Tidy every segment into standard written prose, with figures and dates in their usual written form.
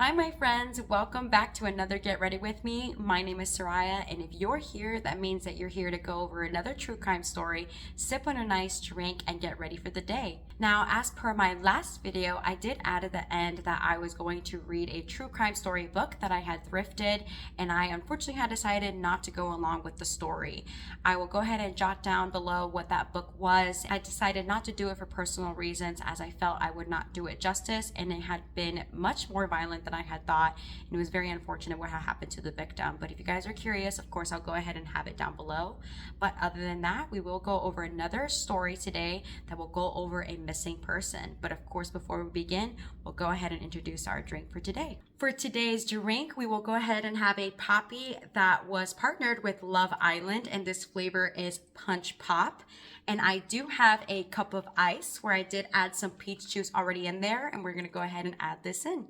Hi my friends, welcome back to another Get Ready With Me. My name is Soraya, and if you're here, that means that you're here to go over another true crime story, sip on a nice drink, and get ready for the day. Now, as per my last video, I did add at the end that I was going to read a true crime story book that I had thrifted, and I unfortunately had decided not to go along with the story. I will go ahead and jot down below what that book was. I decided not to do it for personal reasons as I felt I would not do it justice, and it had been much more violent than I had thought, and it was very unfortunate what had happened to the victim. But if you guys are curious, of course, I'll go ahead and have it down below. But other than that, we will go over another story today that will go over a missing person. But of course, before we begin, we'll go ahead and introduce our drink for today. For today's drink, we will go ahead and have a poppy that was partnered with Love Island, and this flavor is Punch Pop. And I do have a cup of ice where I did add some peach juice already in there, and we're gonna go ahead and add this in.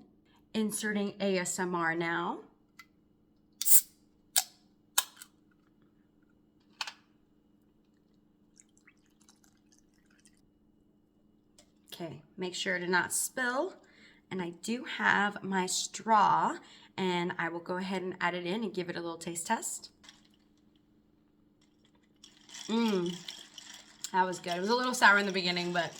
Inserting ASMR now. Okay, make sure to not spill. And I do have my straw, and I will go ahead and add it in and give it a little taste test. That was good. It was a little sour in the beginning, but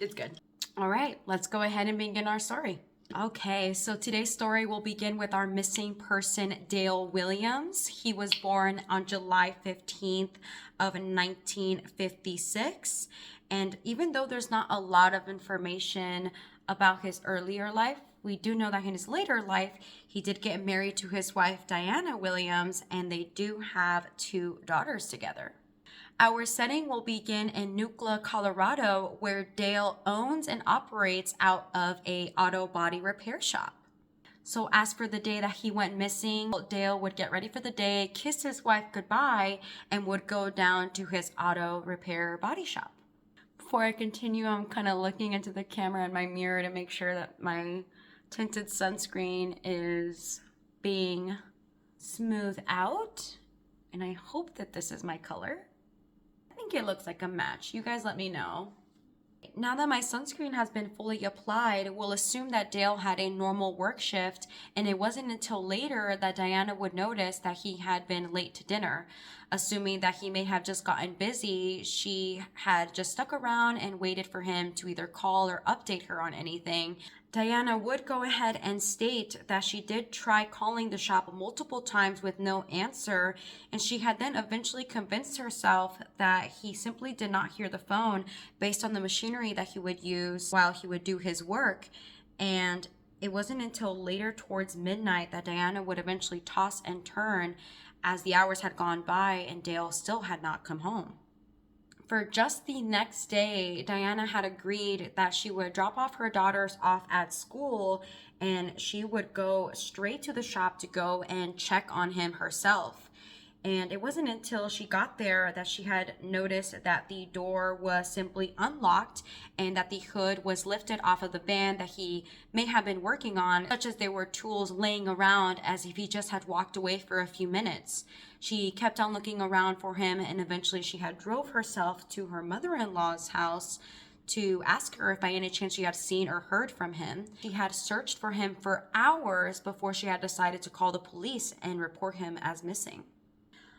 it's good. All right, let's go ahead and begin our story. Okay, so today's story will begin with our missing person, Dale Williams. He was born on July 15th of 1956. And even though there's not a lot of information about his earlier life, we do know that in his later life, he did get married to his wife, Diana Williams, and they do have 2 daughters together. Our setting will begin in Nucla, Colorado, where Dale owns and operates out of a auto body repair shop. So as for the day that he went missing, Dale would get ready for the day, kiss his wife goodbye, and would go down to his auto repair body shop. Before I continue, I'm kind of looking into the camera in my mirror to make sure that my tinted sunscreen is being smoothed out. And I hope that this is my color. I think it looks like a match. You guys let me know. Now that my sunscreen has been fully applied, we'll assume that Dale had a normal work shift, and it wasn't until later that Diana would notice that he had been late to dinner. Assuming that he may have just gotten busy, she had just stuck around and waited for him to either call or update her on anything. Diana would go ahead and state that she did try calling the shop multiple times with no answer, and she had then eventually convinced herself that he simply did not hear the phone based on the machinery that he would use while he would do his work. And it wasn't until later towards midnight that Diana would eventually toss and turn as the hours had gone by and Dale still had not come home. For just the next day, Diana had agreed that she would drop off her daughters off at school and she would go straight to the shop to go and check on him herself. And it wasn't until she got there that she had noticed that the door was simply unlocked and that the hood was lifted off of the van that he may have been working on, such as there were tools laying around as if he just had walked away for a few minutes. She kept on looking around for him, and eventually she had drove herself to her mother-in-law's house to ask her if by any chance she had seen or heard from him. She had searched for him for hours before she had decided to call the police and report him as missing.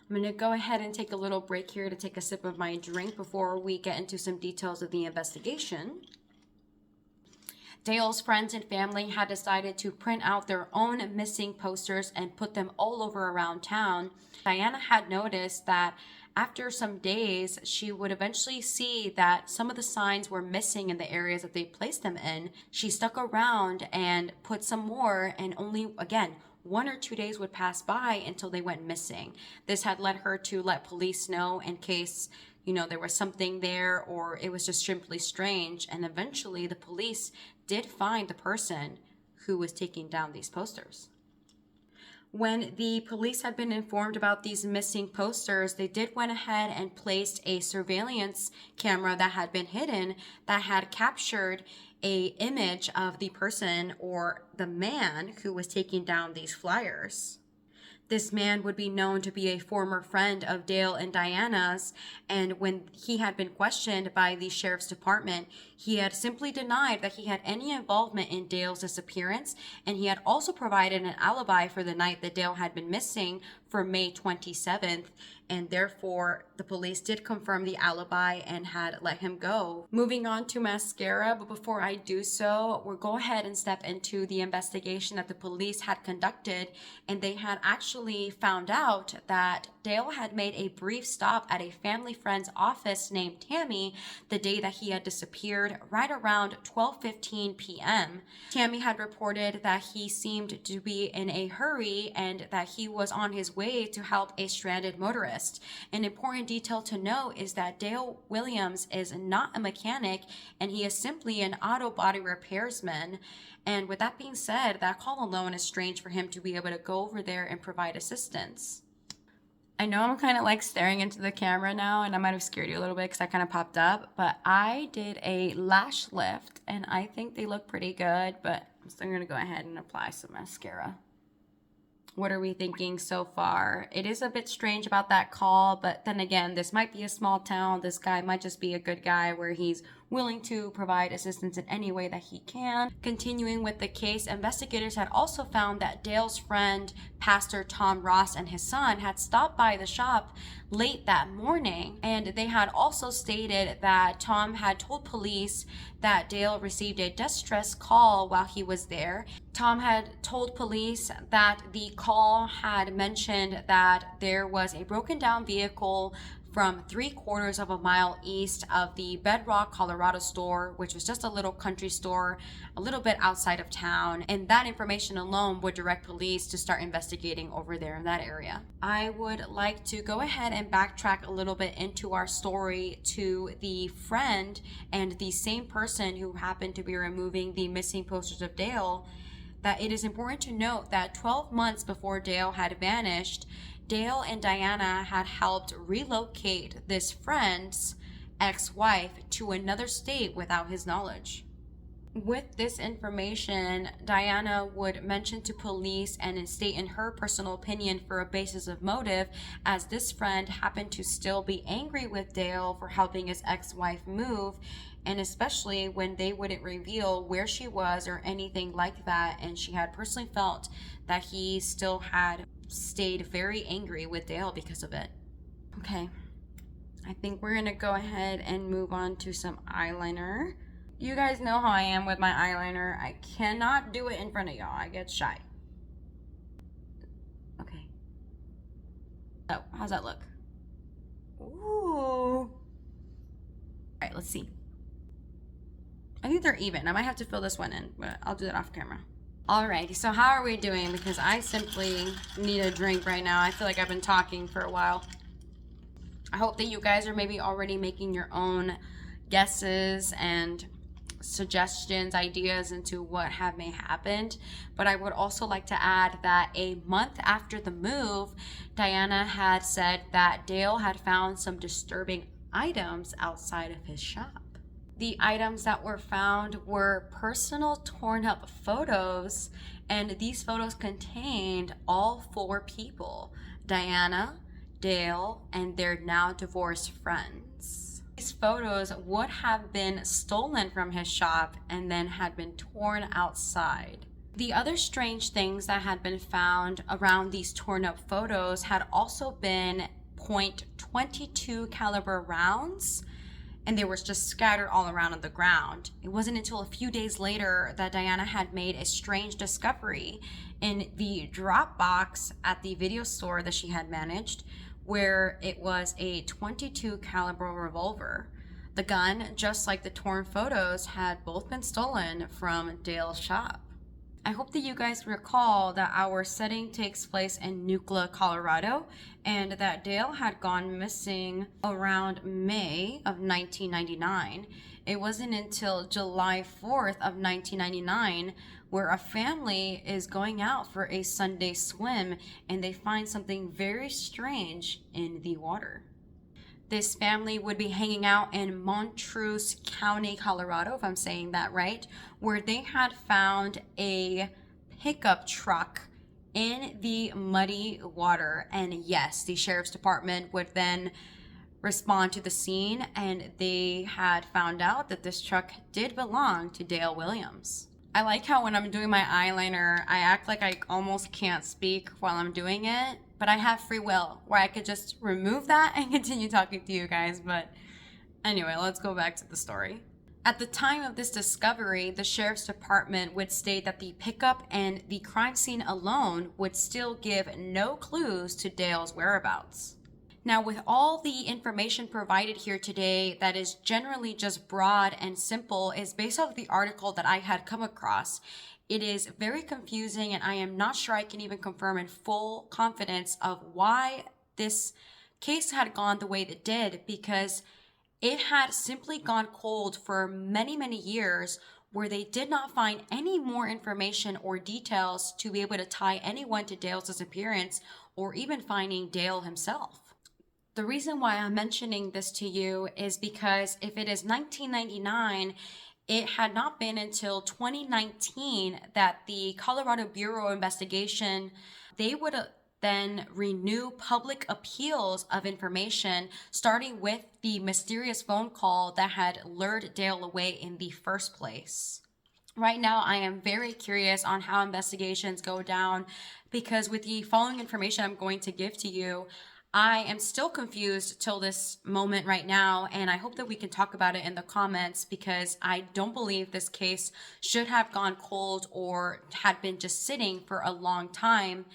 I'm going to go ahead and take a little break here to take a sip of my drink before we get into some details of the investigation. Dale's friends and family had decided to print out their own missing posters and put them all over around town. Diana had noticed that after some days, she would eventually see that some of the signs were missing in the areas that they placed them in. She stuck around and put some more, and only, again, 1 or 2 days would pass by until they went missing. This had led her to let police know in case, there was something there or it was just simply strange. And eventually the police did find the person who was taking down these posters. When the police had been informed about these missing posters, they did went ahead and placed a surveillance camera that had been hidden that had captured a image of the person or the man who was taking down these flyers. This man would be known to be a former friend of Dale and Diana's, and when he had been questioned by the sheriff's department, He had simply denied that he had any involvement in Dale's disappearance, and he had also provided an alibi for the night that Dale had been missing for May 27th, and therefore the police did confirm the alibi and had let him go. Moving on to mascara, but before I do so, we'll go ahead and step into the investigation that the police had conducted, and they had actually found out that Dale had made a brief stop at a family friend's office named Tammy the day that he had disappeared, right around 12:15 p.m. Tammy had reported that he seemed to be in a hurry and that he was on his way to help a stranded motorist. An important detail to note is that Dale Williams is not a mechanic, and he is simply an auto body repairsman. And with that being said, that call alone is strange for him to be able to go over there and provide assistance. I know I'm kind of like staring into the camera now, and I might have scared you a little bit because I kind of popped up, but I did a lash lift and I think they look pretty good, but I'm still going to go ahead and apply some mascara. What are we thinking so far? It is a bit strange about that call, but then again, this might be a small town. This guy might just be a good guy where he's willing to provide assistance in any way that he can. Continuing with the case, investigators had also found that Dale's friend, Pastor Tom Ross, and his son had stopped by the shop late that morning, and they had also stated that Tom had told police that Dale received a distress call while he was there. Tom had told police that the call had mentioned that there was a broken down vehicle from 3/4 of a mile east of the Bedrock, Colorado store, which was just a little country store a little bit outside of town. And that information alone would direct police to start investigating over there in that area. I would like to go ahead and backtrack a little bit into our story to the friend and the same person who happened to be removing the missing posters of Dale. That it is important to note that 12 months before Dale had vanished, Dale and Diana had helped relocate this friend's ex-wife to another state without his knowledge. With this information, Diana would mention to police and state in her personal opinion for a basis of motive, as this friend happened to still be angry with Dale for helping his ex-wife move, and especially when they wouldn't reveal where she was or anything like that, and she had personally felt that he still had stayed very angry with Dale because of it. Okay, I think we're gonna go ahead and move on to some eyeliner. You guys know how I am with my eyeliner. I cannot do it in front of y'all. I get shy. Okay. Oh, how's that look? Ooh. All right, let's see. I think they're even. I might have to fill this one in, but I'll do that off camera. Alrighty, so how are we doing? Because I simply need a drink right now. I feel like I've been talking for a while. I hope that you guys are maybe already making your own guesses and suggestions, ideas into what may happened. But I would also like to add that a month after the move, Diana had said that Dale had found some disturbing items outside of his shop. The items that were found were personal torn up photos, and these photos contained all four people: Diana, Dale, and their now divorced friends. These photos would have been stolen from his shop and then had been torn outside. The other strange things that had been found around these torn up photos had also been .22 caliber rounds, and they were just scattered all around on the ground. It wasn't until a few days later that Diana had made a strange discovery in the drop box at the video store that she had managed, where it was a .22 caliber revolver. The gun, just like the torn photos, had both been stolen from Dale's shop. I hope that you guys recall that our setting takes place in Nucla, Colorado, and that Dale had gone missing around May of 1999. It wasn't until July 4th of 1999 where a family is going out for a Sunday swim and they find something very strange in the water. This family would be hanging out in Montrose County, Colorado, if I'm saying that right, where they had found a pickup truck in the muddy water. And yes, the sheriff's department would then respond to the scene, and they had found out that this truck did belong to Dale Williams. I like how when I'm doing my eyeliner, I act like I almost can't speak while I'm doing it, but I have free will where I could just remove that and continue talking to you guys. But anyway, let's go back to the story. At the time of this discovery, the sheriff's department would state that the pickup and the crime scene alone would still give no clues to Dale's whereabouts. Now, with all the information provided here today that is generally just broad and simple is based off the article that I had come across. It is very confusing, and I am not sure I can even confirm in full confidence of why this case had gone the way it did, because it had simply gone cold for many, many years, where they did not find any more information or details to be able to tie anyone to Dale's disappearance or even finding Dale himself. The reason why I'm mentioning this to you is because if it is 1999, it had not been until 2019 that the Colorado Bureau of Investigation, they would then renew public appeals of information, starting with the mysterious phone call that had lured Dale away in the first place. Right now, I am very curious on how investigations go down, because with the following information I'm going to give to you, I am still confused till this moment right now, and I hope that we can talk about it in the comments, because I don't believe this case should have gone cold or had been just sitting for a long time.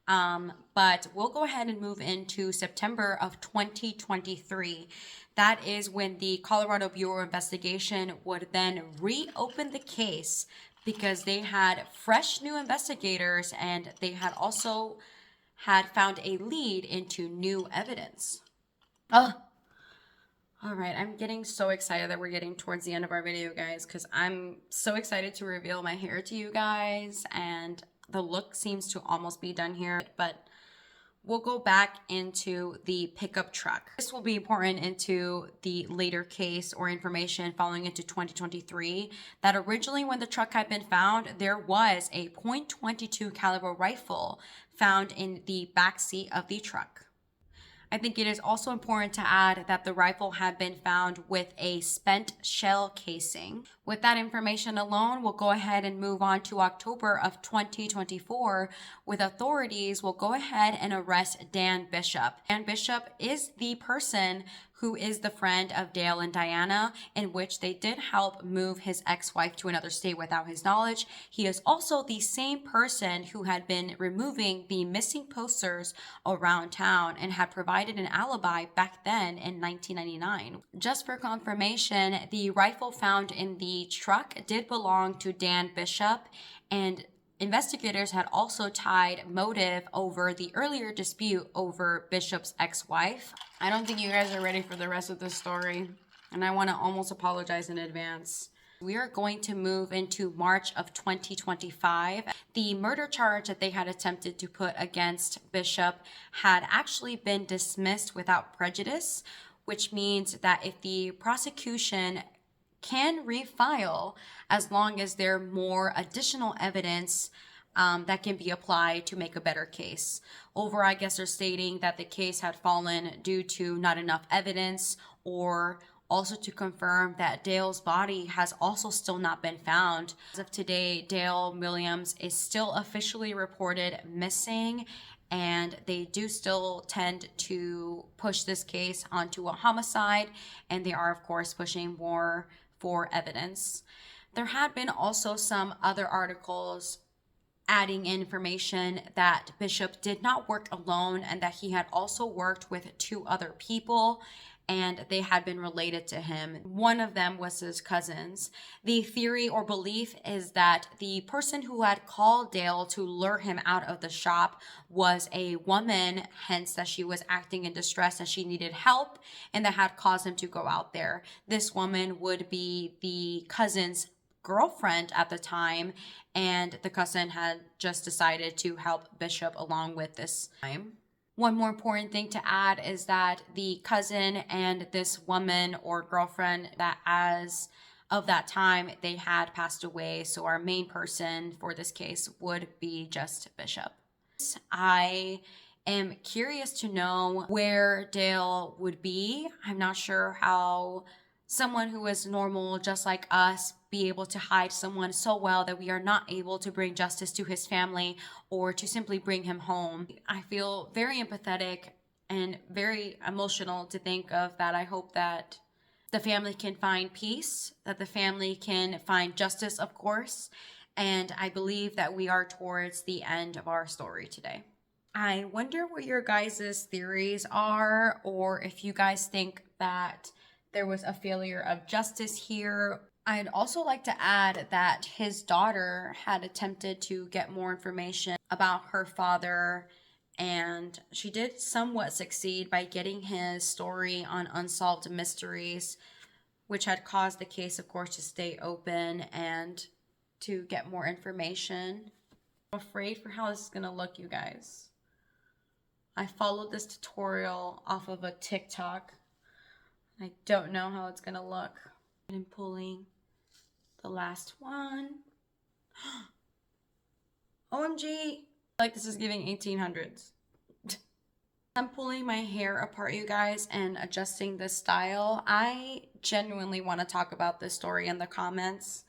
But we'll go ahead and move into September of 2023. That is when the Colorado Bureau of Investigation would then reopen the case, because they had fresh new investigators, and they had also had found a lead into new evidence. All right, I'm getting so excited that we're getting towards the end of our video, guys, because I'm so excited to reveal my hair to you guys, and the look seems to almost be done here, but we'll go back into the pickup truck. This will be important into the later case or information following into 2023, that originally when the truck had been found, there was a .22 caliber rifle found in the back seat of the truck. I think it is also important to add that the rifle had been found with a spent shell casing. With that information alone, we'll go ahead and move on to October of 2024, with authorities will go ahead and arrest Dan Bishop. Dan Bishop is the person who is the friend of Dale and Diana, in which they did help move his ex-wife to another state without his knowledge. He is also the same person who had been removing the missing posters around town and had provided an alibi back then in 1999. Just for confirmation, the rifle found in the truck did belong to Dan Bishop, and investigators had also tied motive over the earlier dispute over Bishop's ex-wife. I don't think you guys are ready for the rest of this story, and I want to almost apologize in advance. We are going to move into March of 2025. The murder charge that they had attempted to put against Bishop had actually been dismissed without prejudice, which means that if the prosecution can refile, as long as there are more additional evidence that can be applied to make a better case. Over, I guess they're stating that the case had fallen due to not enough evidence, or also to confirm that Dale's body has also still not been found. As of today, Dale Williams is still officially reported missing, and they do still tend to push this case onto a homicide, and they are, of course, pushing more for evidence. There had been also some other articles adding information that Bishop did not work alone, and that he had also worked with two other people, and they had been related to him. One of them was his cousins. The theory or belief is that the person who had called Dale to lure him out of the shop was a woman, hence that she was acting in distress, that she needed help, and that had caused him to go out there. This woman would be the cousin's girlfriend at the time, and the cousin had just decided to help Bishop along with this time. One more important thing to add is that the cousin and this woman or girlfriend, that as of that time, they had passed away. So our main person for this case would be just Bishop. I am curious to know where Dale would be. I'm not sure how someone who is normal, just like us, be able to hide someone so well that we are not able to bring justice to his family or to simply bring him home. I feel very empathetic and very emotional to think of that. I hope that the family can find peace, that the family can find justice, of course, and I believe that we are towards the end of our story today. I wonder what your guys' theories are, or if you guys think that there was a failure of justice here. I'd also like to add that his daughter had attempted to get more information about her father, and she did somewhat succeed by getting his story on Unsolved Mysteries, which had caused the case, of course, to stay open and to get more information. I'm afraid for how this is going to look, you guys. I followed this tutorial off of a TikTok. I don't know how it's gonna look. I'm pulling the last one. OMG! Like this is giving 1800s. I'm pulling my hair apart, you guys, and adjusting the style. I genuinely want to talk about this story in the comments.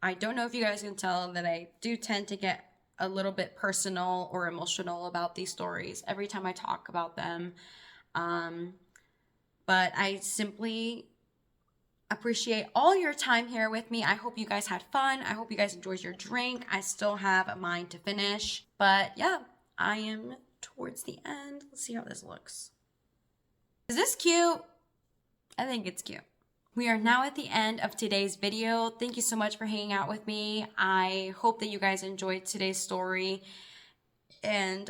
I don't know if you guys can tell that I do tend to get a little bit personal or emotional about these stories every time I talk about them. But I simply appreciate all your time here with me. I hope you guys had fun. I hope you guys enjoyed your drink. I still have mine to finish. But yeah, I am towards the end. Let's see how this looks. Is this cute? I think it's cute. We are now at the end of today's video. Thank you so much for hanging out with me. I hope that you guys enjoyed today's story. And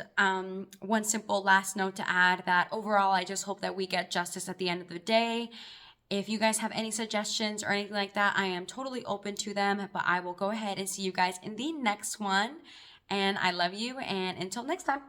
one simple last note to add, that overall, I just hope that we get justice at the end of the day. If you guys have any suggestions or anything like that, I am totally open to them. But I will go ahead and see you guys in the next one. And I love you. And until next time.